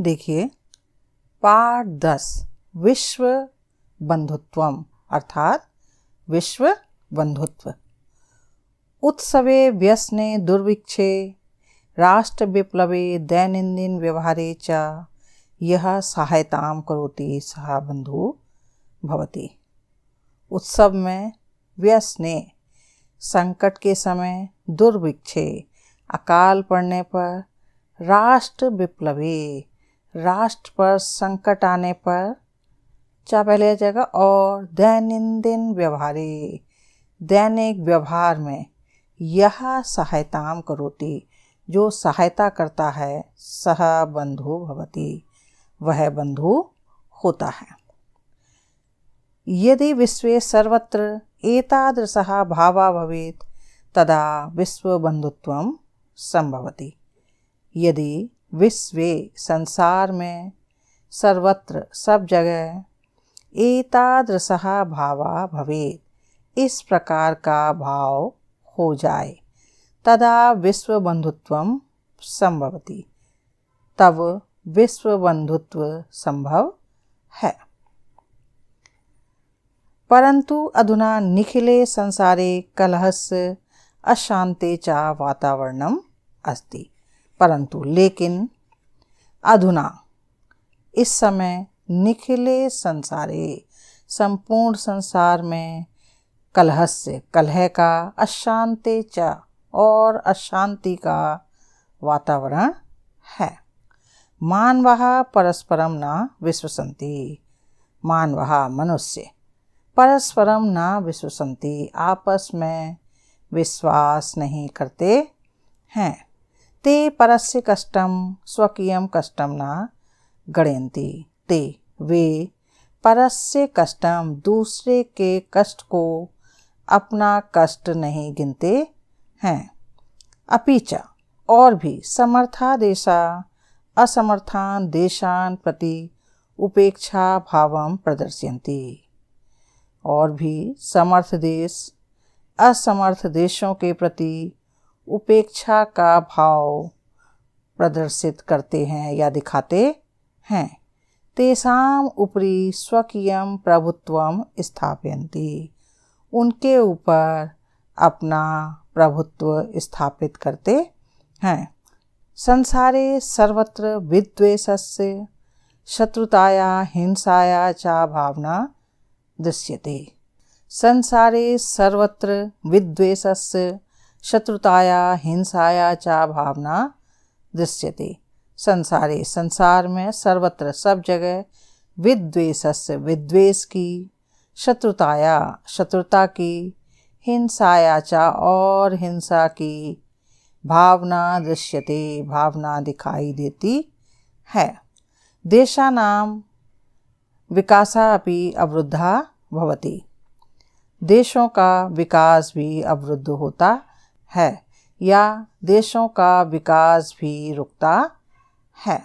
देखिए पाठ 10 विश्व बंधुत्वम अर्थात विश्व बंधुत्व। उत्सवे व्यसने दुर्भिक्षे राष्ट्र विप्लवे दैनंदिन व्यवहारे च यह सहायतां करोति सः बंधु भवति। उत्सव में, व्यसने संकट के समय, दुर्भिक्षे अकाल पड़ने पर, राष्ट्र विप्लवे राष्ट्र पर संकट आने पर, चा पहले आ जाएगा, और दैनंदिन व्यवहारे दैनिक व्यवहार में, यह सहायतां करोति जो सहायता करता है, सह बंधु भवति वह बंधु होता है। यदि विश्वे सर्वत्र एतादृशः भावः भवेत् तदा विश्व बंधुत्वं संभवति। यदि विश्वे संसार में, सर्वत्र सब जगह, एतादृशः भावः भवेत् इस प्रकार का भाव हो जाए, तदा विश्व बंधुत्वं संभवति तब विश्व बंधुत्व संभव है। परंतु अधुना निखिले संसारे कलहस्य अशांते च वातावरणम अस्ति। परंतु लेकिन अधुना इस समय निखिले संसारे संपूर्ण संसार में कलहस्य कलह का, अशांते च और अशांति का वातावरण है। मानवः परस्परम न विश्वसन्ति। मानवः मनुष्य परस्परम न विश्वसन्ति आपस में विश्वास नहीं करते हैं। ते परस्य कष्टम स्वकीयम कष्टम न गणयन्ति। ते वे परस्य कष्टम दूसरे के कष्ट को अपना कष्ट नहीं गिनते हैं। अपि च और भी समर्था देशा असमर्थान देशान प्रति उपेक्षा भावं प्रदर्शयन्ति। और भी समर्थ देश असमर्थ देशों के प्रति उपेक्षा का भाव प्रदर्शित करते हैं या दिखाते हैं। तेषां उपरि स्वकीयं प्रभुत्वं स्थापयन्ति। उनके ऊपर अपना प्रभुत्व स्थापित करते हैं। संसारे सर्वत्र विद्वेषस्य शत्रुताया हिंसाया च भावना दृश्यते। संसारे सर्वत्र विद्वेषस्य शत्रुताया हिंसाया च भावना दृश्यते। संसारे संसार में, सर्वत्र सब जगह, विद्वेषस्य विद्वेष की, शत्रुताया शत्रुता की, हिंसाया च और हिंसा की भावना दृश्यते भावना दिखाई देती है। देशानां विकासः अपि अवरुद्धः भवति। देशों का विकास भी अवरुद्ध होता है या देशों का विकास भी रुकता है।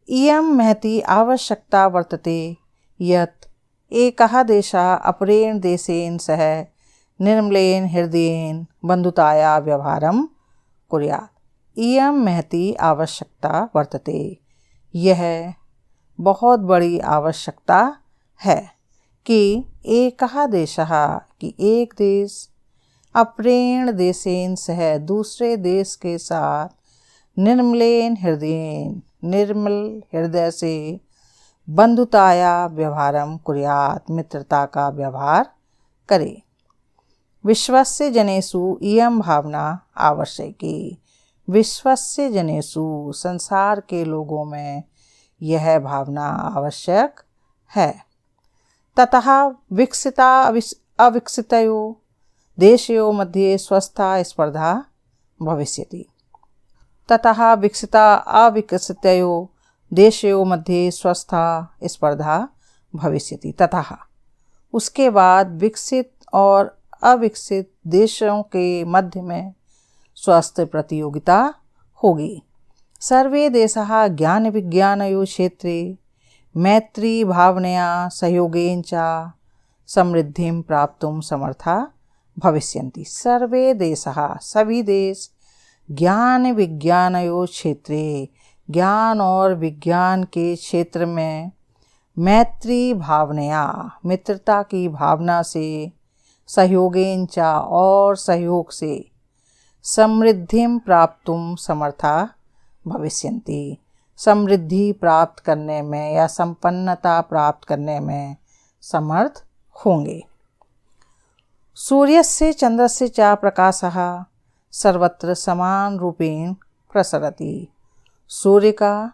इयं महती आवश्यकता वर्तते यत् एकः देशः अपरेण देशेन सह निर्मलेन हृदयेन बंधुताया व्यवहारं कुर्यात्। इयं महती आवश्यकता वर्तते, यह बहुत बड़ी आवश्यकता है कि एकः देशः कि एक देश अपरेण देशेन सह दूसरे देश के साथ निर्मलेन हृदयेन निर्मल हृदय से बंधुताया व्यवहारम कुर्यात् मित्रता का व्यवहार करे। विश्वस्य जनेषु इयं भावना आवश्यकी। विश्वस्य जनेषु संसार के लोगों में यह भावना आवश्यक है। ततः विकसिता अविकसितयोः देशयोः मध्ये स्वस्था स्पर्धा भविष्यति। ततः विकसिता अविकसितयोः देशयोः मध्ये स्वस्था स्पर्धा भविष्यति। ततः उसके बाद विकसित और अविकसित देशों के मध्य में स्वस्थ प्रतियोगिता होगी। सर्वे देशाः ज्ञान विज्ञानयोः क्षेत्रे मैत्री भावनया सहयोगेन च समृद्धिं प्राप्तुं समर्था भविष्यन्ति। सर्वे देशाः सभी देश ज्ञान विज्ञानयोः क्षेत्रे ज्ञान और विज्ञान के क्षेत्र में मैत्री भावनया, मित्रता की भावना से, सहयोगेन च, और सहयोग से, समृद्धिं प्राप्तुं समर्था भविष्यन्ति, समृद्धि प्राप्त करने में या संपन्नता प्राप्त करने में समर्थ होंगे। सूर्यस्य चन्द्रस्य च प्रकाशः सर्वत्र समान रूपेण प्रसरति। सूर्य का,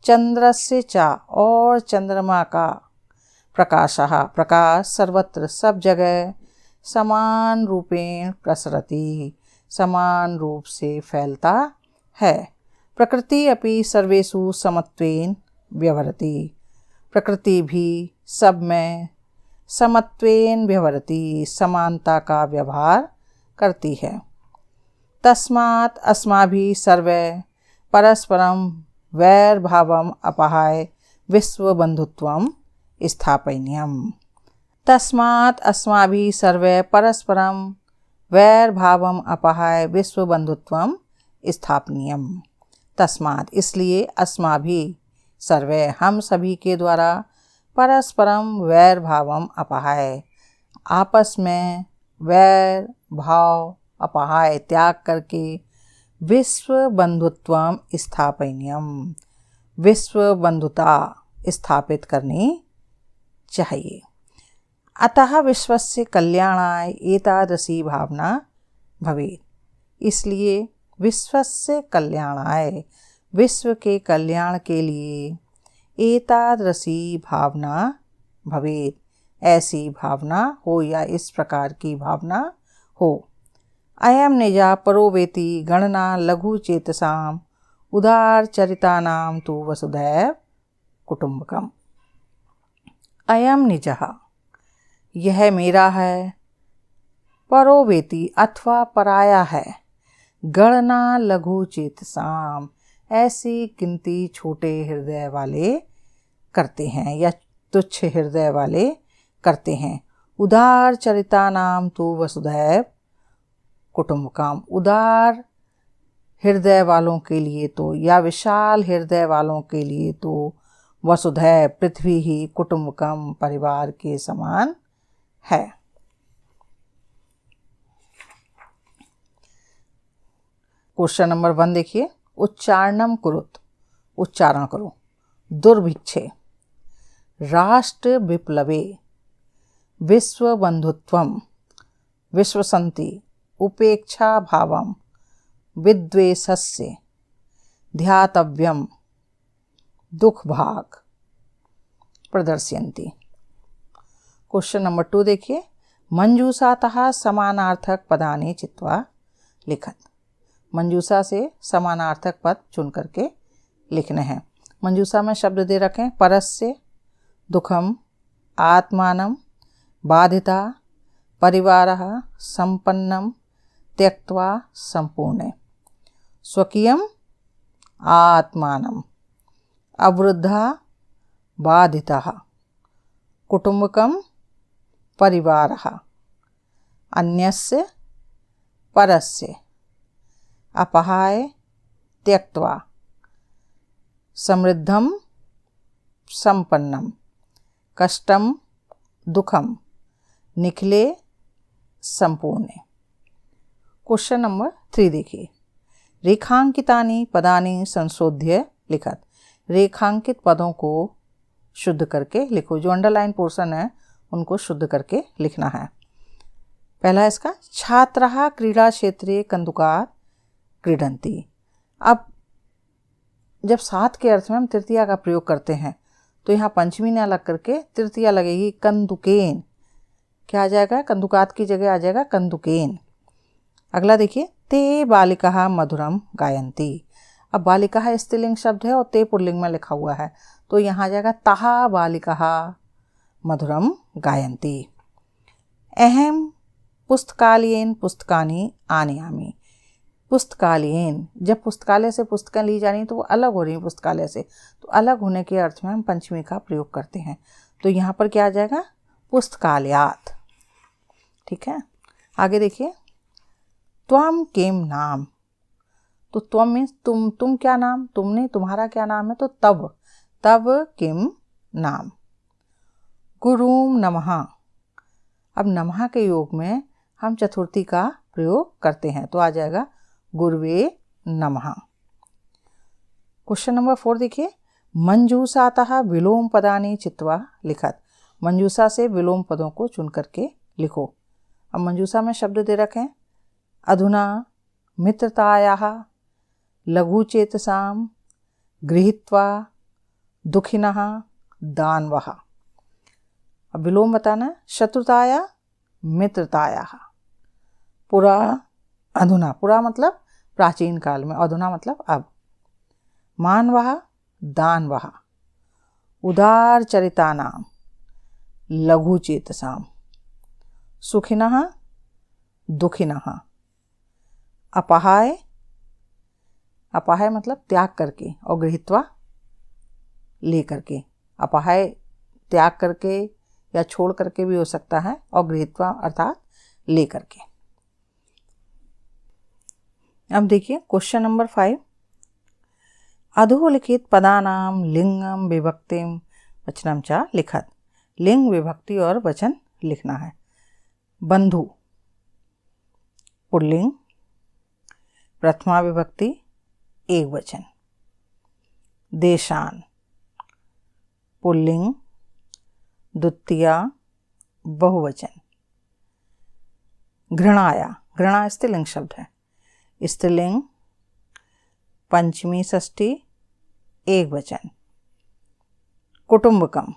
चंद्रस्य च, और चंद्रमा का प्रकाश सर्वत्र, सब जगह, समान रूपेण प्रसरति, समान रूप से फैलता है। प्रकृति अपि सर्वेषु समत्वेन व्यवहरति, प्रकृति भी सब में समत्वेन व्यवहरति, समानता का व्यवहार करती है। तस्मात् अस्माभिः सर्वे परस्परं वैरभावम् अपहाय विश्वबन्धुत्वं स्थापनीयम्। तस्मात् अस्माभिः सर्वे परस्परं वैरभावम् अपहाय विश्वबन्धुत्वं स्थापनीयम्। तस्मात् इसलिए, अस्माभिः सर्वे हम सभी के द्वारा, परस्परम वैर भावम अपहाय आपस में वैर भाव अपहाय त्याग करके, विश्व बंधुत्वम स्थापनीयम, विश्व बंधुता स्थापित करनी चाहिए। अतः विश्वस्य कल्याणाय एतादृशी भावना भवेत्। इसलिए विश्वस्य कल्याणाय, विश्व के कल्याण के लिए, एतादृशी भावना भवेत्, ऐसी भावना हो या इस प्रकार की भावना हो। अयम निजा परो वेति गणना लघु चेतसाम उदार चरितानाम तु वसुधैव कुटुंबकम। अयम निजः, यह मेरा है, परो वेति अथवा पराया है, गणना लघु चेतसाम, ऐसी गिनती छोटे हृदय वाले करते हैं या तुच्छ हृदय वाले करते हैं। उदार चरिता नाम तो वसुधैव कुटुंबकम, उदार हृदय वालों के लिए तो, या विशाल हृदय वालों के लिए तो, वसुधैव पृथ्वी ही, कुटुंबकम परिवार के समान है। क्वेश्चन नंबर 1 देखिए। उच्चारणम कुरुत, उच्चारण करो। दुर्भिक्षे, राष्ट्र विप्लवे, विश्व बंधुत्वम, विश्वसंति, उपेक्षा भावम, विद्वेषस्य, ध्यातव्यम, दुख भाग प्रदर्शयन्ति। क्वेश्चन नंबर 2 देखिए। मंजूषातः समानार्थक पदानि चित्वा लिखत। मंजूषा से समानार्थक पद चुन करके लिखने हैं। मंजूषा में शब्द दे रखें। परस्य, दुखम, आत्मानम, बाधिता, परिवारः, संपन्नम, त्यक्त्वा, संपूर्णे। स्वकीयम, आत्मानम, अवरुद्धा, बाधितः, कुटुंबकम, परिवारः, अन्यस्य, परस्य, अपहाय, त्यक्त्वा, समृद्धम, संपन्नम, कष्टम, दुखम, निखिले, संपूर्णे। क्वेश्चन नंबर 3 देखिए। रेखांकितानि पदानि संशोध्य लिखत। रेखांकित पदों को शुद्ध करके लिखो। जो अंडरलाइन पोर्शन है उनको शुद्ध करके लिखना है। पहला इसका, छात्रः क्रीड़ा क्षेत्रे कन्दुकात् क्रीडन्ति। अब जब सात के अर्थ में हम तृतीया का प्रयोग करते हैं तो यहाँ पंचमी न लग करके तृतीया लगेगी कंदुकेन। क्या आ जाएगा? कंदुकात की जगह आ जाएगा कंदुकेन। अगला देखिए, ते बालिकाः मधुरम गायन्ति। अब बालिकाः स्त्रीलिंग शब्द है और ते पुल्लिंग में लिखा हुआ है तो यहाँ आ जाएगा ताः बालिकाः मधुरम गायन्ति। अहम पुस्तकालयेन पुस्तकानि आनयामि। पुस्तकालयेन, जब पुस्तकालय से पुस्तकें ली जानी तो वो अलग हो रही हैं पुस्तकालय से, तो अलग होने के अर्थ में हम पंचमी का प्रयोग करते हैं। तो यहाँ पर क्या आ जाएगा? पुस्तकालयात्। ठीक है, आगे देखिए। त्वम केम नाम, तो त्वम मीन्स तुम क्या नाम, तुमने, तुम्हारा क्या नाम है, तो तव, तव किम नाम। गुरुम नमः। अब नमः के योग में हम चतुर्थी का प्रयोग करते हैं, तो आ जाएगा गुरुवे नमः। क्वेश्चन नंबर 4 देखिए, मंजूषातः विलोम पदानि चित्वा लिखत। मंजूषा से विलोम पदों को चुन करके लिखो। अब मंजूषा में शब्द दे रखे हैं, अधुना, मित्रतायाः, लघुचेतसाम, गृहीत्वा, दुखिनः, दानवः। अब विलोम बताना, शत्रुताया, मित्रतायाः, पुरा, अधुना, पुरा मतलब प्राचीन काल में, अधुना मतलब अब, मानवः, दानवः, उदार चरितानाम, लघुचेतसाम, सुखिनः, दुखिनः, अपाहाय, अपाहाय मतलब त्याग करके, और गृहीत्वा ले करके, अपाहाय त्याग करके या छोड़ करके भी हो सकता है, और गृहीत्वा अर्थात ले करके। अब देखिए क्वेश्चन नंबर 5, अधोलिखित पदानाम लिंगम विभक्तिम वचनम च लिखत। लिंग, विभक्ति और वचन लिखना है। बंधु पुल्लिंग, प्रथमा विभक्ति एक वचन। देशान पुल्लिंग, द्वितीया बहुवचन। घृणाया, घृणा स्त्रीलिंग शब्द है, स्त्रीलिंग, पंचमी षष्ठी एक वचन। कुटुंबकम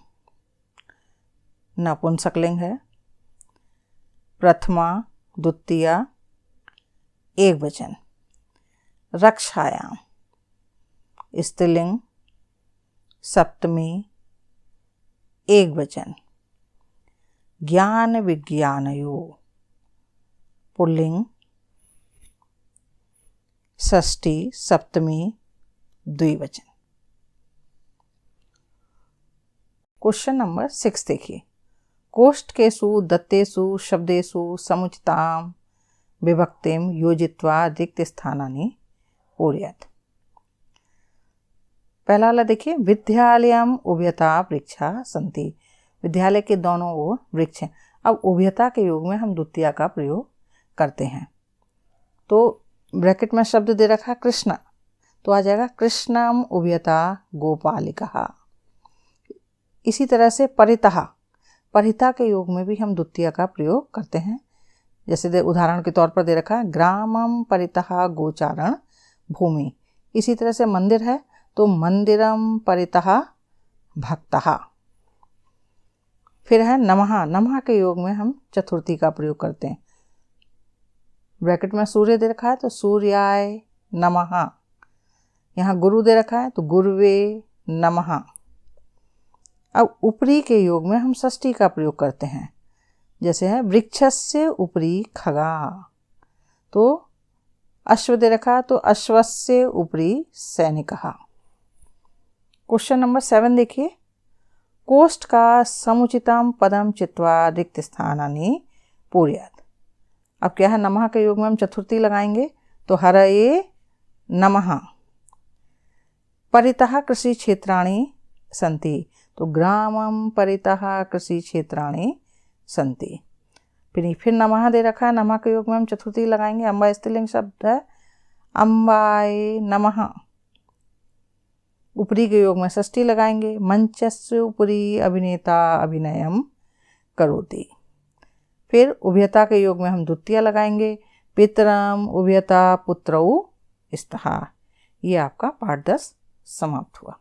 नपुंसकलिंग है, प्रथमा द्वितीया एक वचन। रक्षायाम स्त्रीलिंग, सप्तमी एक वचन। ज्ञान विज्ञानयो पुल्लिंग, षष्ठी सप्तमी द्विवचन। क्वेश्चन नंबर 6 देखिए, कोष्ठकेषु दत्तेषु शब्देषु समुचितां विभक्तिं योजित्वा रिक्त स्थानानि पूरयत। पहला वाला देखिए, विद्यालयम उभयता वृक्षा सन्ति। विद्यालय के दोनों ओर वृक्ष हैं। अब उभयता के योग में हम द्वितीया का प्रयोग करते हैं, तो ब्रैकेट में शब्द दे रखा कृष्ण, तो आ जाएगा कृष्णम उभयता गोपालिका। इसी तरह से परितः, परिता के योग में भी हम द्वितीया का प्रयोग करते हैं। जैसे उदाहरण के तौर पर दे रखा है, ग्रामम परितः गोचारण भूमि। इसी तरह से मंदिर है, तो मंदिरम परितः भक्तः। फिर है नमः, नमः के योग में हम चतुर्थी का प्रयोग करते हैं। ब्रैकेट में सूर्य दे रखा है, तो सूर्याय नमः। यहाँ गुरु दे रखा है, तो गुरुवे नमः। अब ऊपरी के योग में हम षष्ठी का प्रयोग करते हैं। जैसे है वृक्षस्य उपरि खगा, तो अश्व दे रखा है, तो अश्वस्य उपरि सैनिकः। क्वेश्चन नंबर 7 देखिए, कोष्ठ का समुचितम पदम चित्वा रिक्त स्थानानि पूरयत। अब क्या है, नमः के योग में हम चतुर्थी लगाएंगे, तो हरये नमः। परितः कृषि क्षेत्राणि सन्ति, तो ग्रामम परितः कृषि क्षेत्राणि सन्ति। फिर नमः दे रखा है, नमः के योग में हम चतुर्थी लगाएंगे। अम्बा स्त्रीलिंग शब्द है, अम्बाय नमः। ऊपरी के योग में षष्ठी लगाएंगे, मंचस्य उपरि अभिनेता अभिनयम करोति। फिर उभयता के योग में हम द्वितीया लगाएंगे, पितरम उभयता पुत्रौ स्तः। ये आपका पाठ 10 समाप्त हुआ।